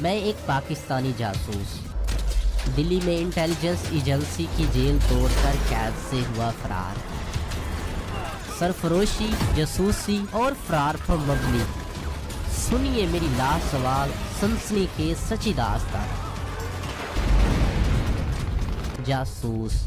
میں ایک پاکستانی جاسوس دلی میں انٹیلیجنس ایجنسی کی جیل توڑ کر قید سے ہوا فرار۔ سرفروشی، جاسوسی اور فرار پر مبنی سنیے میری لاسوال سنسنی خیز سچی داستان۔ جاسوس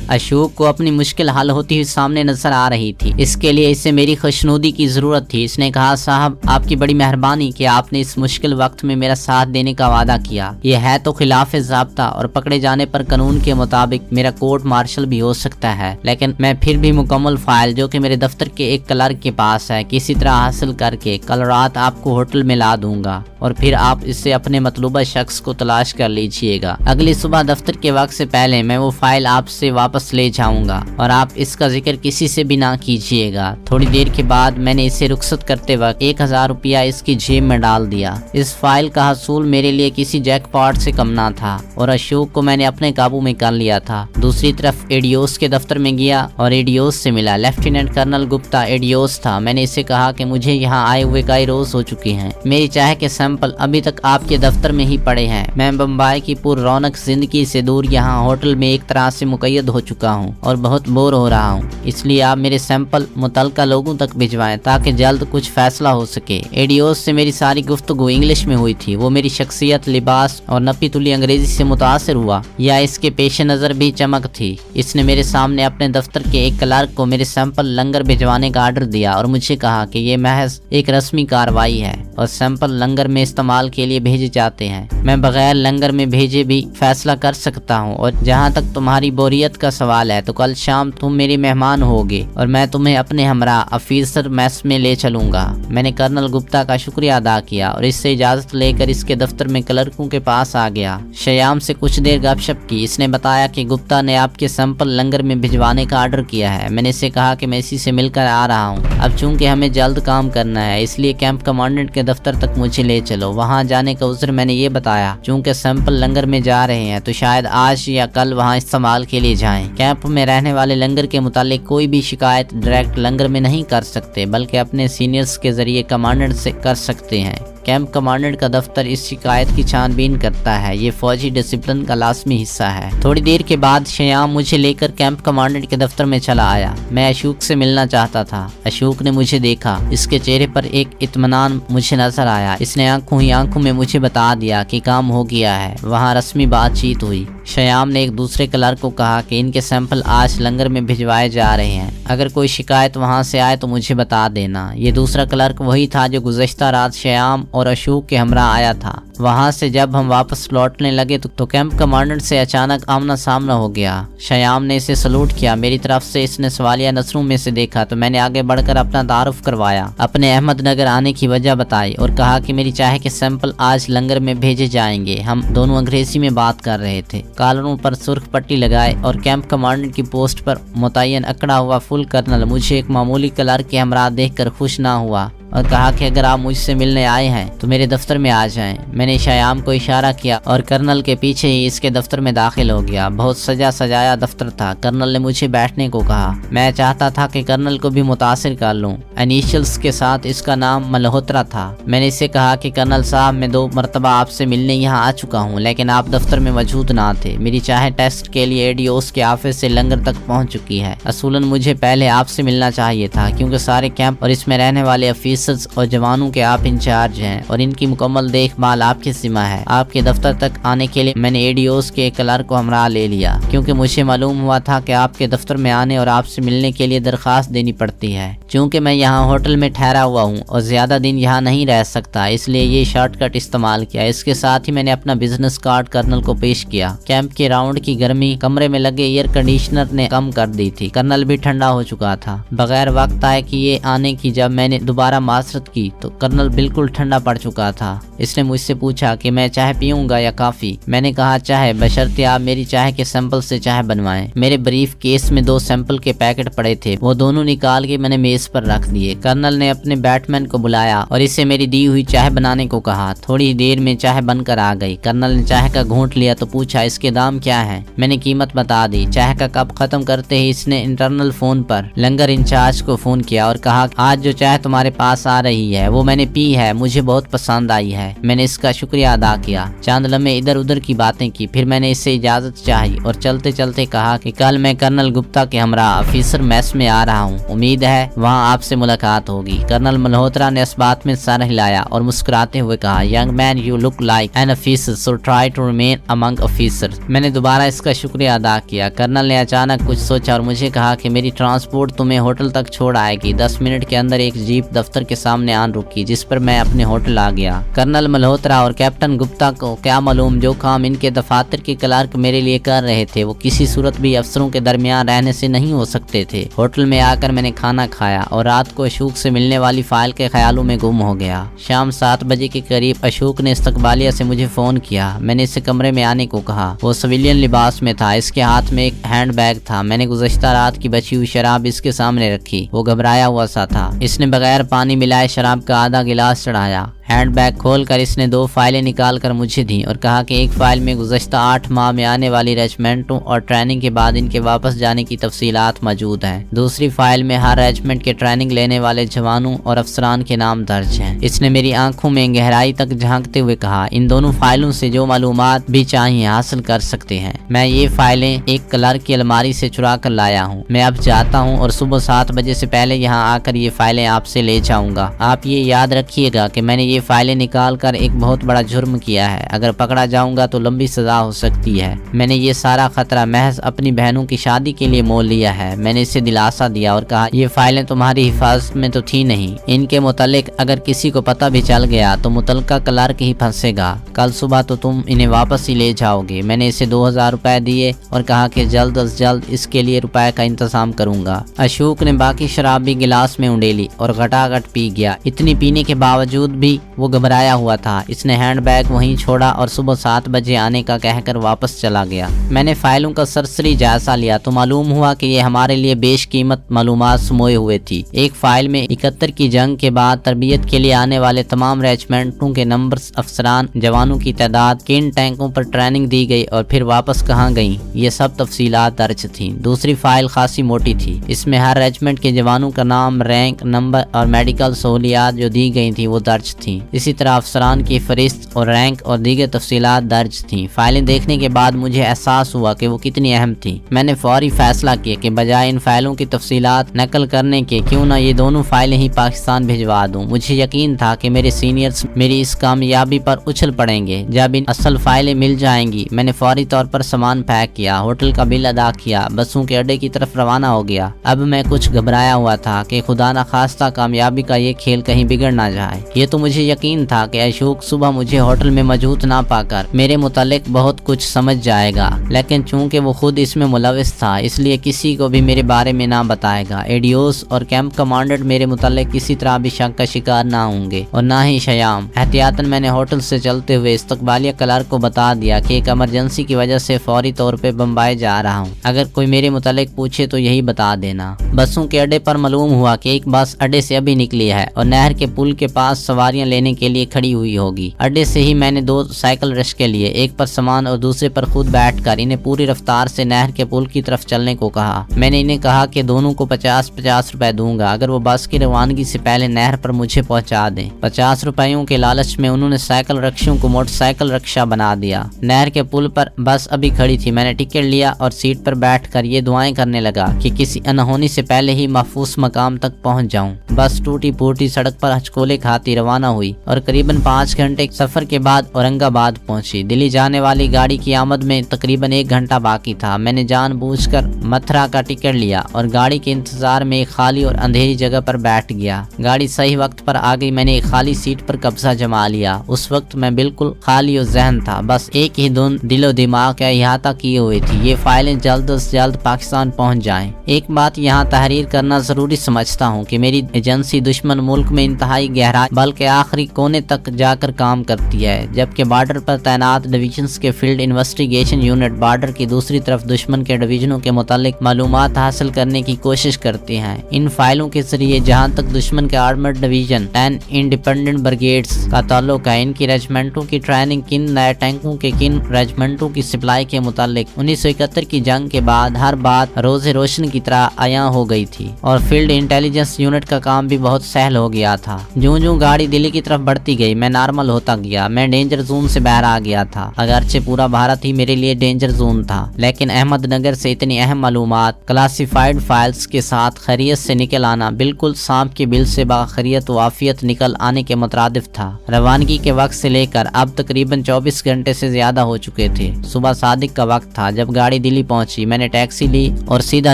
اشوک کو اپنی مشکل حل ہوتی ہوئی سامنے نظر آ رہی تھی، اس کے لیے اسے میری خوشنودی کی ضرورت تھی۔ اس نے کہا، صاحب آپ کی بڑی مہربانی کہ آپ نے اس مشکل وقت میں میرا ساتھ دینے کا وعدہ کیا۔ یہ ہے تو خلاف ضابطہ اور پکڑے جانے پر قانون کے مطابق میرا کورٹ مارشل بھی ہو سکتا ہے، لیکن میں پھر بھی مکمل فائل جو کہ میرے دفتر کے ایک کلرک کے پاس ہے کسی طرح حاصل کر کے کل رات آپ کو ہوٹل میں لا دوں گا اور پھر آپ اس سے اپنے مطلوبہ شخص کو تلاش کر لیجئے گا۔ اگلی صبح دفتر کے وقت سے پہلے میں وہ فائل آپ سے واپس لے جاؤں گا اور آپ اس کا ذکر کسی سے بھی نہ کیجیے گا۔ تھوڑی دیر کے بعد میں نے اسے رخصت کرتے وقت 1000 روپیہ اس کی جیب میں ڈال دیا۔ اس فائل کا حصول میرے لیے کسی جیک پاٹ سے کم نہ تھا اور اشوک کو میں نے اپنے قابو میں کر لیا تھا۔ دوسری طرف ایڈیوس کے دفتر میں گیا اور ایڈیوس سے ملا۔ لیفٹیننٹ کرنل گپتا ایڈیوس تھا۔ میں نے اسے کہا کہ مجھے یہاں آئے ہوئے کئی روز ہو چکے ہیں، میری چاہ کے سیمپل ابھی تک آپ کے دفتر میں ہی پڑے ہیں۔ میں بمبئی کی پر رونق زندگی سے دور یہاں ہوٹل میں ایک طرح سے مقید ہو چکا ہوں اور بہت بور ہو رہا ہوں، اس لیے آپ میرے سیمپل متعلقہ لوگوں تک بھجوائیں تاکہ جلد کچھ فیصلہ ہو سکے۔ ایڈیوس سے میری ساری گفتگو انگلش میں ہوئی تھی۔ وہ میری شخصیت، لباس اور نپی تلی انگریزی سے متاثر ہوا یا اس کے پیش نظر بھی چمک تھی۔ اس نے میرے سامنے اپنے دفتر کے ایک کلرک کو میرے سیمپل لنگر بھجوانے کا آرڈر دیا اور مجھے کہا کہ یہ محض ایک رسمی کارروائی ہے اور سیمپل لنگر میں استعمال کے لیے بھیجے جاتے ہیں۔ میں بغیر لنگر میں بھیجے بھی فیصلہ کر سکتا ہوں، اور جہاں تک تمہاری بوریت کا سوال ہے تو کل شام تم میرے مہمان ہوگے اور میں تمہیں اپنے ہمراہ آفیسر میس میں لے چلوں گا۔ میں نے کرنل گپتا کا شکریہ ادا کیا اور اس سے اجازت لے کر اس کے دفتر میں کلرکوں کے پاس آ گیا۔ شیام سے کچھ دیر گپ شپ کی۔ اس نے بتایا کہ گپتا نے آپ کے سیمپل لنگر میں بھجوانے کا آرڈر کیا ہے۔ میں نے اسے کہا کہ میں اسی سے مل کر آ رہا ہوں۔ اب چونکہ ہمیں جلد کام کرنا ہے اس لیے کیمپ کمانڈنٹ کے دفتر تک مجھے لے چلو۔ وہاں جانے کا عذر میں نے یہ بتایا، چونکہ سیمپل لنگر میں جا رہے ہیں تو شاید آج یا کل وہاں استعمال کے لیے جائیں۔ کیمپ میں رہنے والے لنگر کے متعلق کوئی بھی شکایت ڈائریکٹ لنگر میں نہیں کر سکتے بلکہ اپنے سینئرز کے ذریعے کمانڈنٹ سے کر سکتے ہیں۔ کیمپ کمانڈنٹ کا دفتر اس شکایت کی چھان بین کرتا ہے، یہ فوجی ڈسپلن کا لازمی حصہ ہے۔ تھوڑی دیر کے بعد شیام مجھے لے کر کیمپ کمانڈنٹ کے دفتر میں چلا آیا۔ میں اشوک سے ملنا چاہتا تھا۔ اشوک نے مجھے دیکھا، اس کے چہرے پر ایک اطمینان مجھے نظر آیا۔ اس نے آنکھوں میں مجھے بتا دیا کہ کام ہو گیا ہے۔ وہاں رسمی بات چیت ہوئی۔ شیام نے ایک دوسرے کلرک کو کہا کہ ان کے سیمپل آج لنگر میں بھجوائے جا رہے ہیں، اگر کوئی شکایت وہاں سے آئے تو مجھے بتا دینا۔ یہ دوسرا کلرک وہی تھا جو گزشتہ رات شیام اور اشوک کے ہمراہ آیا تھا۔ وہاں سے جب ہم واپس لوٹنے لگے تو کیمپ کمانڈنٹ سے اچانک آمنا سامنا ہو گیا۔ شیام نے اسے سلوٹ کیا۔ میری طرف سے اس نے سوالیہ نظروں میں سے دیکھا تو میں نے آگے بڑھ کر اپنا تعارف کروایا، اپنے احمد نگر آنے کی وجہ بتائی اور کہا کہ میری چاہ کے سیمپل آج لنگر میں بھیجے جائیں گے۔ ہم دونوں انگریزی میں بات کر رہے تھے۔ کالروں پر سرخ پٹی لگائے اور کیمپ کمانڈنٹ کی پوسٹ پر متعین اکڑا ہوا فل کرنل مجھے ایک معمولی کلرک کے ہمراہ دیکھ کر خوش نہ ہوا اور کہا کہ اگر آپ مجھ سے ملنے آئے ہیں تو میرے دفتر میں آ جائیں۔ میں نے شیام کو اشارہ کیا اور کرنل کے پیچھے ہی اس کے دفتر میں داخل ہو گیا۔ بہت سجا سجایا دفتر تھا۔ کرنل نے مجھے بیٹھنے کو کہا۔ میں چاہتا تھا کہ کرنل کو بھی متاثر کر لوں۔ انیشلز کے ساتھ اس کا نام ملہوترا تھا۔ میں نے اسے کہا کہ کرنل صاحب میں 2 مرتبہ آپ سے ملنے یہاں آ چکا ہوں لیکن آپ دفتر میں موجود نہ تھے۔ میری چاہے ٹیسٹ کے لیے ایڈیوس کے آفس سے لنگر تک پہنچ چکی ہے۔ اصولاً مجھے پہلے آپ سے ملنا چاہیے تھا کیونکہ سارے کیمپ اور اس میں رہنے والے آفیسرز اور جوانوں کے آپ انچارج ہیں اور ان کی مکمل دیکھ بھال آپ کی ذمہ ہے۔ آپ کے دفتر تک آنے کے لیے میں نے ایڈیوس کے ایک کلرک کو ہمراہ لے لیا کیونکہ مجھے معلوم ہوا تھا کہ آپ کے دفتر میں آنے اور آپ سے ملنے کے لیے درخواست دینی پڑتی ہے۔ چونکہ میں یہاں ہوٹل میں ٹھہرا ہوا ہوں اور زیادہ دن یہاں نہیں رہ سکتا اس لیے یہ شارٹ کٹ استعمال کیا۔ اس کے ساتھ ہی میں نے اپنا بزنس کارڈ کرنل کو پیش کیا۔ کیمپ کے راؤنڈ کی گرمی کمرے میں لگے ایئر کنڈیشنر نے کم کر دی تھی۔ کرنل بھی ٹھنڈا ہو چکا تھا۔ بغیر وقت آئے کہ یہ آنے کی جب میں نے دوبارہ معذرت کی تو کرنل بالکل ٹھنڈا پڑ چکا تھا۔ اس نے مجھ سے پوچھا کہ میں چائے پیوں گا یا کافی۔ میں نے کہا چائے، بشرطے آپ میری چائے کے سیمپل سے چائے بنوائیں۔ میرے بریف کیس میں 2 سیمپل کے پیکٹ پڑے تھے، وہ دونوں نکال کے میں نے میز پر رکھ دیے۔ کرنل نے اپنے بیٹ مین کو بلایا اور اسے میری دی ہوئی چائے بنانے کو کہا۔ تھوڑی دیر میں چائے بن کر آ گئی۔ کرنل نے چائے کا گھونٹ لیا تو پوچھا اس کے دام کیا ہیں۔ میں نے قیمت بتا دی۔ چائے کا کپ ختم کرتے ہی اس نے انٹرنل فون پر لنگر انچارج کو فون کیا اور کہا آج جو چائے تمہارے پاس पास आ रही है, वो मैंने पी है, मुझे बहुत पसंद आई है। मैंने इसका शुक्रिया अदा किया। चंद लम्हे इधर उधर की बातें की, फिर मैंने इससे इजाजत चाही और चलते चलते कहा कि कल मैं कर्नल गुप्ता के हमरा ऑफिसर मैस में आ रहा हूँ, उम्मीद है वहाँ आपसे मुलाकात होगी। कर्नल मल्होत्रा ने इस बात में सर हिलाया और मुस्कुराते हुए कहा, young man you look like an officer so try to remain among officers. मैंने दोबारा इसका शुक्रिया अदा किया। कर्नल ने अचानक कुछ सोचा और मुझे कहा कि मेरी ट्रांसपोर्ट तुम्हें होटल तक छोड़ आएगी। 10 मिनट के अंदर एक जीप दफ्तर के सामने आन रुकी, जिस पर मैं अपने होटल आ गया। कर्नल मल्होत्रा और कैप्टन गुप्ता को क्या मालूम जो काम इनके दफातर के क्लर्क मेरे लिए कर रहे थे वो किसी सूरत भी अफसरों के दरमियान रहने से नहीं हो सकते थे। होटल में आकर मैंने खाना खाया और रात को अशोक से मिलने वाली फाइल के ख्यालों में गुम हो गया। शाम 7 बजे के करीब अशोक ने इस्तकबालिया से मुझे फोन किया। मैंने इसे कमरे में आने को कहा। वो सिविलियन लिबास में था, इसके हाथ में एक हैंड बैग था। मैंने गुज़श्ता रात की बची हुई शराब इसके सामने रखी। वो घबराया हुआ सा था। इसने बगैर पानी मिलाए शराब का आधा गिलास चढ़ाया। हैंड बैग खोलकर इसने 2 फाइलें निकाल कर मुझे दी और कहा कि एक फाइल में गुज़श्ता 8 माह में आने वाली रेजिमेंटों और ट्रेनिंग के बाद इनके वापस जाने की तफसीलात मौजूद हैं। दूसरी फाइल में हर रेजिमेंट के ट्रेनिंग लेने वाले जवानों और अफसरान के नाम दर्ज हैं। इसने मेरी आंखों में गहराई तक झांकते हुए कहा, इन दोनों फाइलों से जो मालूमात भी चाहिए हासिल कर सकते हैं। मैं ये फाइलें एक क्लर्क की अलमारी से चुरा कर लाया हूँ। मैं अब जाता हूँ और सुबह 7 बजे से पहले यहाँ आकर ये फाइलें आपसे ले जाऊंगा। आप ये याद रखिएगा कि मैंने ये फाइलें निकाल कर एक बहुत बड़ा जुर्म किया है। अगर पकड़ा जाऊंगा तो लंबी सजा हो सकती है। मैंने ये सारा खतरा महज अपनी बहनों की शादी के लिए मोल लिया है। मैंने इसे दिलासा दिया और कहा, ये फाइलें तुम्हारी हिफाजत में तो थी नहीं। इनके मुतालिक अगर किसी को पता भी चल गया तो मुतलका क्लर्क ही फंसेगा। कल सुबह तो तुम इन्हें वापस ही ले जाओगे। मैंने इसे 2000 रुपए दिए और कहा कि जल्द अज जल्द इसके लिए रुपए का इंतजाम करूंगा। अशोक ने बाकी शराब भी गिलास में उंडेली और घटाघट पी गया। इतनी पीने के बावजूद भी वो घबराया हुआ था। इसने हैंड बैग वहीं छोड़ा और सुबह 7 बजे आने का कहकर वापस चला गया। मैंने फाइलों का सरसरी जायजा लिया तो मालूम हुआ कि ये हमारे लिए बेशकीमत मालूमात समोए हुए थी। एक फाइल में 71 की जंग के बाद तरबियत के लिए आने वाले तमाम रेजिमेंटों के नंबर, अफसरान, जवानों की तादाद, किन टैंकों पर ट्रेनिंग दी गई और फिर वापस कहाँ गई, ये सब तफसीलात दर्ज थी। दूसरी फाइल खासी मोटी थी। इसमें हर रेजिमेंट के जवानों का नाम, रैंक, नंबर और मेडिकल सहूलियात जो दी गई थी वो दर्ज थी। इसी तरह अफसरान की फरिस्त और रैंक और दीगर तफसीलात दर्ज थी। फाइलें देखने के बाद मुझे एहसास हुआ कि वो कितनी अहम थी। मैंने फौरी फैसला किया कि बजाय इन फाइलों की तफसीलात नकल करने के क्यों ना ये दोनों फाइलें ही पाकिस्तान भिजवा दूं। मुझे यकीन था कि मेरे सीनियर्स मेरी इस कामयाबी पर उछल पड़ेंगे। जब इन असल फाइलें मिल जाएंगी, मैंने फौरी तौर पर सामान पैक किया, होटल का बिल अदा किया, बसों के अड्डे की तरफ रवाना हो गया। अब मैं कुछ घबराया हुआ था कि खुदा न खास्ता कामयाबी का ये खेल कहीं बिगड़ ना जाए। ये तो मुझे यकीन था कि अशोक सुबह मुझे होटल में मौजूद ना पाकर मेरे मुतालिक बहुत कुछ समझ जाएगा, लेकिन चूंकि वो खुद इसमें मुलविस था इसलिए किसी को भी मेरे बारे में ना बताएगा। एडियोस और कैंप कमांडेंट मेरे मुतालिक किसी तरह भी शक का शिकार ना होंगे और ना ही शयाम। एहतियातन मैंने होटल से चलते हुए इस्तकबालिया क्लर्क को बता दिया कि एक इमरजेंसी की वजह से फौरी तौर पे बम्बई जा रहा हूँ। अगर कोई मेरे मुतालिक पूछे तो यही बता देना। बसों के अड्डे पर मालूम हुआ कि एक बस अड्डे से अभी निकली है और नहर के पुल के पास सवारियां लेने के लिए खड़ी हुई होगी। अड्डे से ही मैंने 2 साइकिल रिक्शे लिए, एक पर सामान और दूसरे पर खुद बैठकर इन्हें पूरी रफ्तार से नहर के पुल की तरफ चलने को कहा। मैंने इन्हें कहा कि दोनों को 50-50 रुपए दूंगा अगर वो बस की रवानगी से पहले नहर पर मुझे पहुंचा दें। 50 रुपयों के लालच में उन्होंने साइकिल रिक्शों को मोटरसाइकिल रिक्शा बना दिया। नहर के पुल पर बस अभी खड़ी थी। मैंने टिकट लिया और सीट पर बैठकर ये दुआएं करने लगा कि किसी अनहोनी से पहले ही महफूज मकाम तक पहुंच जाऊं। बस टूटी फूटी सड़क पर हचकोले खाती रवाना हुई और करीबन 5 घंटे सफर के बाद औरंगाबाद पहुंची। दिल्ली जाने वाली गाड़ी की आमद में तकरीबन 1 घंटा बाकी था। मैंने जानबूझकर मथुरा का टिकट लिया और गाड़ी के इंतजार में एक खाली और अंधेरी जगह पर बैठ गया। गाड़ी सही वक्त पर आ गई। मैंने एक खाली सीट पर कब्जा जमा लिया। उस वक्त मैं बिल्कुल खाली और जहन था। बस एक ही धुन दिलो दिमाग का इहाता किए हुए थी, ये फाइलें जल्द से जल्द पाकिस्तान पहुंच जाएं। एक बात यहाँ तहरीर करना जरूरी समझता हूँ कि मेरी एजेंसी दुश्मन मुल्क में इंतहाई गहरा बल्कि आखिरी कोने तक जाकर काम करती है, जबकि बॉर्डर पर तैनात डिवीजन्स के फील्ड इन्वेस्टिगेशन यूनिट बॉर्डर की दूसरी तरफ दुश्मन के डिवीजनों के मुतालिक मालूमात हासिल करने की कोशिश करते हैं। इन फाइलों के जरिए जहाँ तक दुश्मन के armoured division and independent brigades का ताल्लुक है, इनकी रेजिमेंटों की ट्रेनिंग, किन नए टैंकों के किन रेजिमेंटों की सप्लाई के मुतालिक 1971 की जंग के बाद हर बात रोज़े रोशन की तरह आया हो गई थी और फील्ड इंटेलिजेंस यूनिट का काम भी बहुत सहल हो गया था। जूं जूं गाड़ी दिल्ली की तरफ बढ़ती गई मैं नॉर्मल होता गया। मैं डेंजर जोन से बाहर आ गया था। अगरचे पूरा भारत ही मेरे लिए डेंजर जोन था, लेकिन अहमदनगर से इतनी अहम मालूमात क्लासिफाइड फाइल्स के साथ खैरियत से निकल आना बिल्कुल सांप के बिल से बाखैरियत व आफियत निकल आने के मुतरादिफ था। रवानगी के वक्त से लेकर अब तकरीबन 24 घंटे से ज्यादा हो चुके थे। सुबह सादिक का वक्त था जब गाड़ी दिल्ली पहुंची। मैंने टैक्सी ली और सीधा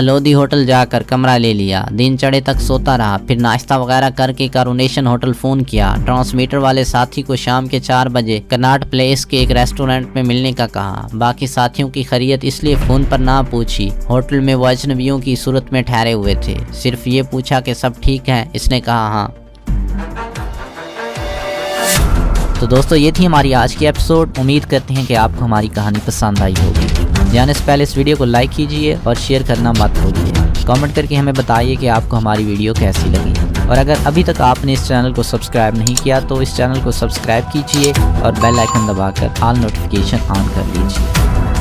लोधी होटल जाकर कमरा ले लिया। दिन चढ़े तक सोता रहा, फिर नाश्ता वगैरह करके कॉरोनेशन होटल फोन किया। ट्रांसमीटर वाले साथी को शाम के 4 बजे कनाट प्लेस के एक रेस्टोरेंट में मिलने का कहा। बाकी साथियों की खैरियत इसलिए फोन पर ना पूछी, होटल में वो अजनबियों की सूरत में ठहरे हुए थे। सिर्फ ये पूछा कि सब ठीक है। इसने कहा हाँ। तो दोस्तों ये थी हमारी आज की एपिसोड। उम्मीद करते हैं कि आपको हमारी कहानी पसंद आई होगी। जाने से पहले इस वीडियो को लाइक कीजिए और शेयर करना मत भूलिए। कमेंट करके हमें बताइए कि आपको हमारी वीडियो कैसी लगी। और अगर अभी तक आपने इस चैनल को सब्सक्राइब नहीं किया तो इस चैनल को सब्सक्राइब कीजिए और बेल आइकन दबाकर ऑल नोटिफिकेशन ऑन कर लीजिए।